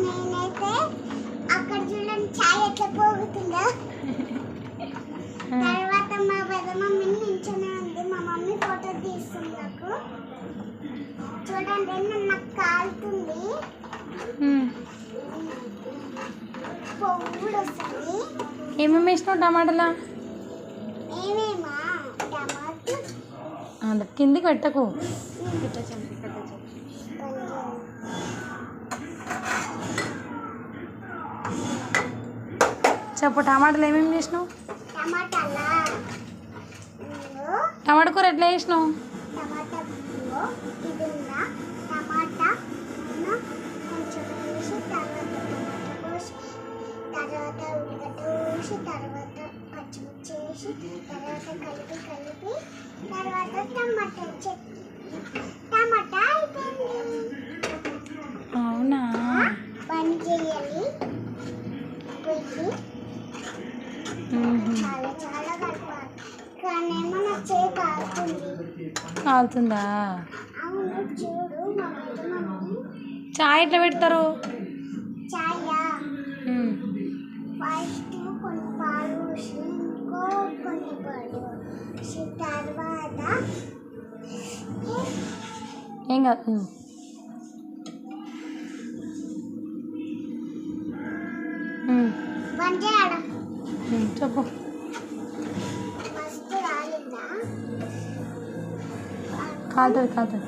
నేనైతే అక్కడ చూడండి చాయ్ ఎట్లా పోగుతుందా. తర్వాత మా పెద్ద మమ్మీ నించొని ఉంది, మా మమ్మీ ఫోటో తీస్తుంది నాకు. చూడండి నాకు కాలుతుంది, పొవ్వుడు వస్తుంది. ఏమేమి వేసినావు టమాటాలా? ఏమేమా టమాటో అలా కిందికి పెట్టకు. చెప్పు టమాటాలు ఏమేమి చేసినావు? టమాటాలా టమాటా కూర ఎట్లా చేసినావు? టమాటా ఇది ఉందా, టమాటా కొంచెం వేసి తర్వాత టమాటా కోసి తర్వాత ఉల్లిగడ్డ కోసి తర్వాత పచ్చిమిర్చి వేసి తర్వాత కలిపి తర్వాత టమాటా అయిపోయింది. అవునా? పని చేయాలి, చాలా చాలా కలపాలి. కానీ ఏమన్నా చేయి కాలుతుంది. కాలుతుందా? అవును చూడు మా పెద్ద మమ్మీ చాయ్ ఎట్లా పెడతారు? చాయా ఫస్ట్ కొన్ని పాలు పోసి ఇంకో కొన్ని పాలు పోసి తర్వాత ఏం కాదు. బంద్ చేయాలి. చెప్పు. మస్తు రాలిందా? కాలుతుంది.